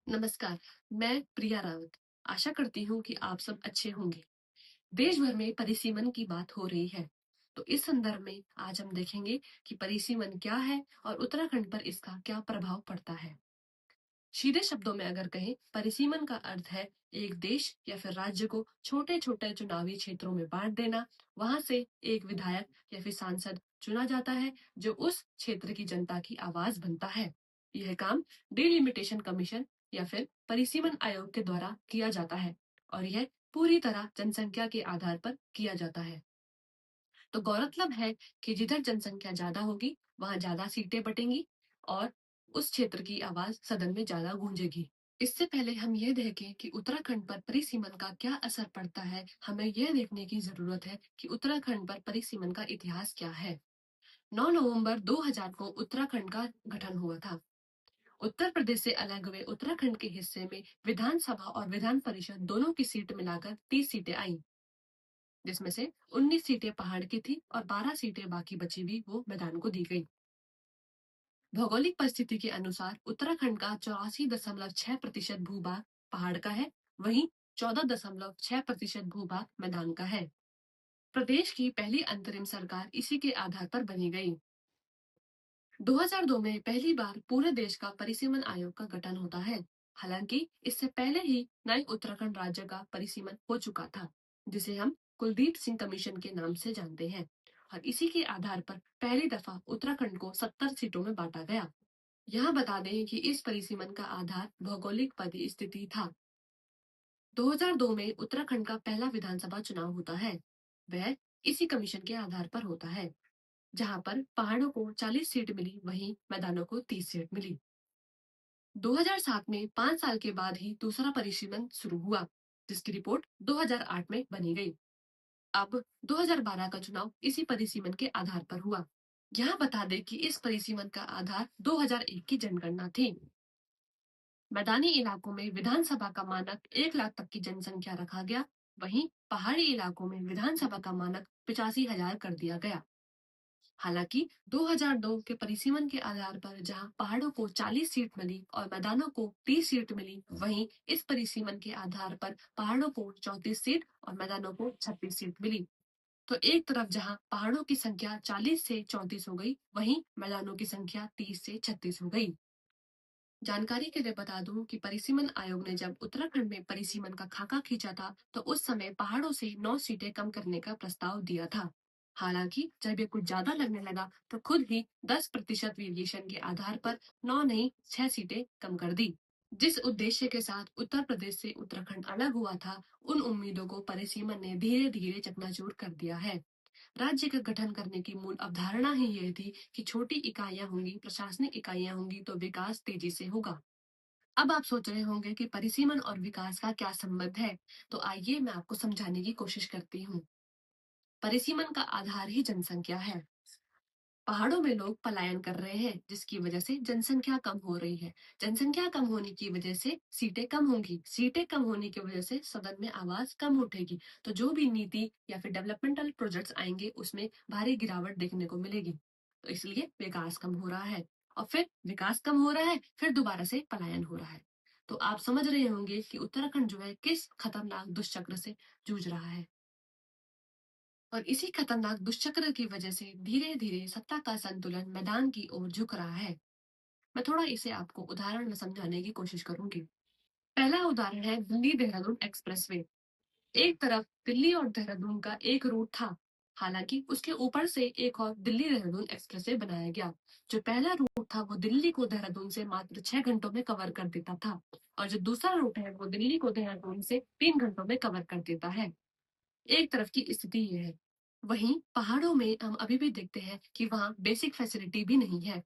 नमस्कार। मैं प्रिया रावत। आशा करती हूँ कि आप सब अच्छे होंगे। देश भर में परिसीमन की बात हो रही है, तो इस संदर्भ में आज हम देखेंगे कि परिसीमन क्या है और उत्तराखंड पर इसका क्या प्रभाव पड़ता है। सीधे शब्दों में अगर कहें, परिसीमन का अर्थ है एक देश या फिर राज्य को छोटे छोटे चुनावी क्षेत्रों में बांट देना। वहां से एक विधायक या फिर सांसद चुना जाता है जो उस क्षेत्र की जनता की आवाज बनता है। यह काम डिलिमिटेशन कमीशन या फिर परिसीमन आयोग के द्वारा किया जाता है और यह पूरी तरह जनसंख्या के आधार पर किया जाता है। तो गौरतलब है कि जिधर जनसंख्या ज्यादा होगी वहां ज्यादा सीटें बटेंगी और उस क्षेत्र की आवाज सदन में ज्यादा गूंजेगी। इससे पहले हम यह देखें कि उत्तराखंड पर परिसीमन का क्या असर पड़ता है, हमें यह देखने की जरूरत है कि उत्तराखंड पर परिसीमन का इतिहास क्या है। 9 नवंबर 2000 को उत्तराखंड का गठन हुआ था। उत्तर प्रदेश से अलग हुए उत्तराखंड के हिस्से में विधानसभा और विधान परिषद दोनों की सीट मिलाकर 30 सीटें आईं, जिसमें से 19 सीटें पहाड़ की थी और 12 सीटें बाकी बची हुई वो मैदान को दी गई। भौगोलिक परिस्थिति के अनुसार उत्तराखंड का 84.6% भूभाग पहाड़ का है, वहीं 14.6% भूभाग मैदान का है। प्रदेश की पहली अंतरिम सरकार इसी के आधार पर बनी गई। 2002 में पहली बार पूरे देश का परिसीमन आयोग का गठन होता है। हालांकि इससे पहले ही नए उत्तराखंड राज्य का परिसीमन हो चुका था, जिसे हम कुलदीप सिंह कमीशन के नाम से जानते हैं, और इसी के आधार पर पहली दफा उत्तराखंड को 70 सीटों में बांटा गया। यहाँ बता दें कि इस परिसीमन का आधार भौगोलिक परिस्थिति था। 2002 में उत्तराखंड का पहला विधानसभा चुनाव होता है। वह इसी कमीशन के आधार पर होता है, जहां पर पहाड़ों को 40 सीट मिली, वहीं मैदानों को 30 सीट मिली। 2007 में 5 साल के बाद ही दूसरा परिसीमन शुरू हुआ, जिसकी रिपोर्ट 2008 में बनी गई। अब 2012 का चुनाव इसी परिसीमन के आधार पर हुआ। यहाँ बता दें कि इस परिसीमन का आधार 2001 की जनगणना थी। मैदानी इलाकों में विधानसभा का मानक 1 लाख तक की जनसंख्या रखा गया, वहीं पहाड़ी इलाकों में विधानसभा का मानक 85,000 कर दिया गया। हालांकि 2002 के परिसीमन के आधार पर जहां पहाड़ों को 40 सीट मिली और मैदानों को 30 सीट मिली, वहीं इस परिसीमन के आधार पर पहाड़ों को 34 सीट और मैदानों को 36 सीट मिली। तो एक तरफ जहां पहाड़ों की संख्या 40 से 34 हो गई, वहीं मैदानों की संख्या 30 से 36 हो गई। जानकारी के लिए बता दूं कि परिसीमन आयोग ने जब उत्तराखंड में परिसीमन का खाका खींचा था, तो उस समय पहाड़ों से 9 सीटें कम करने का प्रस्ताव दिया था। हालांकि जब ये कुछ ज्यादा लगने लगा तो खुद ही 10% वेरिएशन के आधार पर 9 नहीं 6 सीटें कम कर दी। जिस उद्देश्य के साथ उत्तर प्रदेश से उत्तराखंड अलग हुआ था, उन उम्मीदों को परिसीमन ने धीरे धीरे चकनाचूर कर दिया है। राज्य का गठन करने की मूल अवधारणा ही यह थी कि छोटी इकाइयां होंगी, प्रशासनिक इकाइयां होंगी, तो विकास तेजी से होगा। अब आप सोच रहे होंगे कि परिसीमन और विकास का क्या संबंध है, तो आइए मैं आपको समझाने की कोशिश करती हूँ। परिसीमन का आधार ही जनसंख्या है। पहाड़ों में लोग पलायन कर रहे हैं, जिसकी वजह से जनसंख्या कम हो रही है। जनसंख्या कम होने की वजह से सीटें कम होंगी, सीटें कम होने की वजह से सदन में आवाज कम उठेगी, तो जो भी नीति या फिर डेवलपमेंटल प्रोजेक्ट्स आएंगे उसमें भारी गिरावट देखने को मिलेगी। तो इसलिए विकास कम हो रहा है, और फिर विकास कम हो रहा है, फिर दोबारा से पलायन हो रहा है। तो आप समझ रहे होंगे कि उत्तराखंड जो है किस खतरनाक दुष्चक्र से जूझ रहा है। और इसी खतरनाक दुष्चक्र की वजह से धीरे धीरे सत्ता का संतुलन मैदान की ओर झुक रहा है। मैं थोड़ा इसे आपको उदाहरण में समझाने की कोशिश करूंगी। पहला उदाहरण है दिल्ली देहरादून एक्सप्रेसवे। एक तरफ दिल्ली और देहरादून का एक रूट था, हालांकि उसके ऊपर से एक और दिल्ली देहरादून एक्सप्रेसवे बनाया गया। जो पहला रूट था वो दिल्ली को देहरादून से मात्र 6 घंटों में कवर कर देता था, और जो दूसरा रूट है वो दिल्ली को देहरादून से 3 घंटों में कवर कर देता है। एक तरफ की स्थिति ये है। वहीं पहाड़ों में हम अभी भी देखते हैं कि वहाँ बेसिक फैसिलिटी भी नहीं है,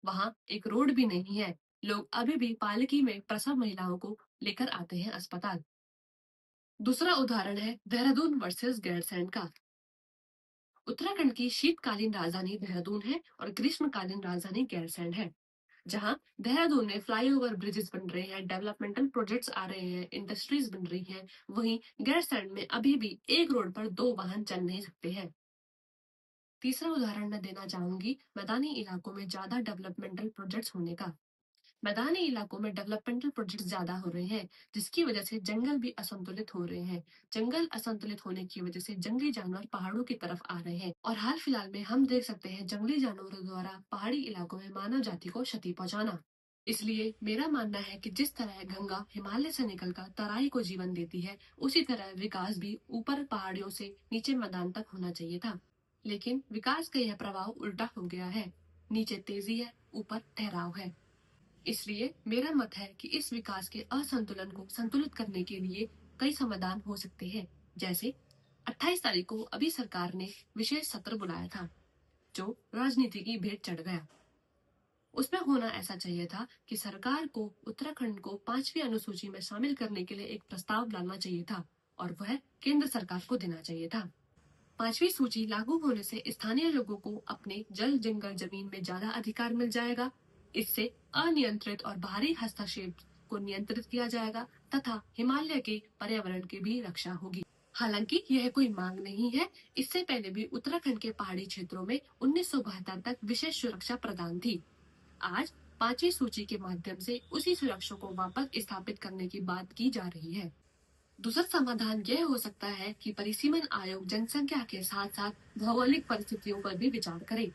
वहाँ एक रोड भी नहीं है। लोग अभी भी पालकी में प्रसव महिलाओं को लेकर आते हैं अस्पताल। दूसरा उदाहरण है देहरादून वर्सेस गैरसैंण का। उत्तराखंड की शीतकालीन राजधानी देहरादून है और ग्रीष्मकालीन राजधानी गैरसैंण है। जहां देहरादून में फ्लाईओवर ब्रिजेस बन रहे हैं, डेवलपमेंटल प्रोजेक्ट्स आ रहे हैं, इंडस्ट्रीज बन रही हैं, वहीं गैरसैंण में अभी भी एक रोड पर 2 वाहन चल नहीं सकते हैं। तीसरा उदाहरण मैं देना चाहूंगी मैदानी इलाकों में ज्यादा डेवलपमेंटल प्रोजेक्ट्स होने का। मैदानी इलाकों में डेवलपमेंटल प्रोजेक्ट ज्यादा हो रहे हैं, जिसकी वजह से जंगल भी असंतुलित हो रहे हैं। जंगल असंतुलित होने की वजह से जंगली जानवर पहाड़ों की तरफ आ रहे हैं और हाल फिलहाल में हम देख सकते हैं जंगली जानवरों द्वारा पहाड़ी इलाकों में मानव जाति को क्षति पहुंचाना। इसलिए मेरा मानना है कि जिस तरह गंगा हिमालय से निकलकर तराई को जीवन देती है, उसी तरह विकास भी ऊपर पहाड़ियों से नीचे मैदान तक होना चाहिए था। लेकिन विकास का यह प्रभाव उल्टा हो गया है। नीचे तेजी है, ऊपर ठहराव है। इसलिए मेरा मत है कि इस विकास के असंतुलन को संतुलित करने के लिए कई समाधान हो सकते हैं। जैसे 28 तारीख को अभी सरकार ने विशेष सत्र बुलाया था, जो राजनीति की भेंट चढ़ गया। उसमें होना ऐसा चाहिए था कि सरकार को उत्तराखंड को 5वीं अनुसूची में शामिल करने के लिए एक प्रस्ताव लाना चाहिए था और वह केंद्र सरकार को देना चाहिए था। 5वीं सूची लागू होने से स्थानीय लोगों को अपने जल जंगल जमीन में ज्यादा अधिकार मिल जाएगा। इससे अनियंत्रित और बाहरी हस्तक्षेप को नियंत्रित किया जाएगा तथा हिमालय के पर्यावरण की भी रक्षा होगी। हालांकि यह कोई मांग नहीं है। इससे पहले भी उत्तराखंड के पहाड़ी क्षेत्रों में 1972 तक विशेष सुरक्षा प्रदान थी। आज 5वीं सूची के माध्यम से उसी सुरक्षा को वापस स्थापित करने की बात की जा रही है। दूसरा समाधान यह हो सकता है कि परिसीमन आयोग जनसंख्या के साथ साथ भौगोलिक परिस्थितियों पर भी विचार करे।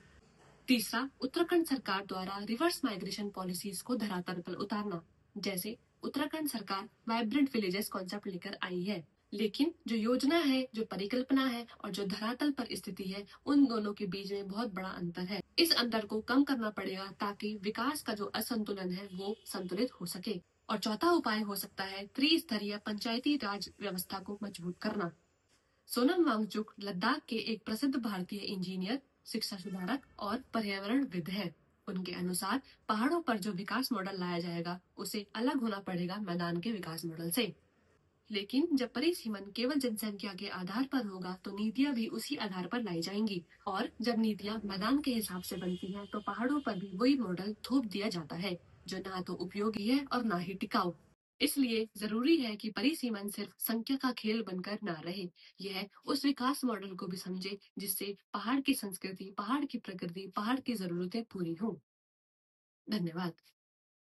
तीसरा, उत्तराखंड सरकार द्वारा रिवर्स माइग्रेशन पॉलिसीज को धरातल पर उतारना। जैसे उत्तराखंड सरकार वाइब्रेंट विलेजेस कॉन्सेप्ट लेकर आई है, लेकिन जो योजना है, जो परिकल्पना है और जो धरातल पर स्थिति है, उन दोनों के बीच में बहुत बड़ा अंतर है। इस अंतर को कम करना पड़ेगा ताकि विकास का जो असंतुलन है वो संतुलित हो सके। और चौथा उपाय हो सकता है त्रिस्तरीय पंचायती राज व्यवस्था को मजबूत करना। सोनम वांगचुक लद्दाख के एक प्रसिद्ध भारतीय इंजीनियर, शिक्षा सुधारक और पर्यावरणविद हैं। उनके अनुसार पहाड़ों पर जो विकास मॉडल लाया जाएगा उसे अलग होना पड़ेगा मैदान के विकास मॉडल से। लेकिन जब परिसीमन केवल जनसंख्या के आधार पर होगा तो नीतियां भी उसी आधार पर लाई जाएंगी और जब नीतियां मैदान के हिसाब से बनती हैं तो पहाड़ों पर भी वही मॉडल थोप दिया जाता है, जो ना तो उपयोगी है और ना ही टिकाऊ। इसलिए जरूरी है कि परिसीमन सिर्फ संख्या का खेल बनकर ना रहे। यह उस विकास मॉडल को भी समझे जिससे पहाड़ की संस्कृति, पहाड़ की प्रकृति, पहाड़ की जरूरतें पूरी हों। धन्यवाद।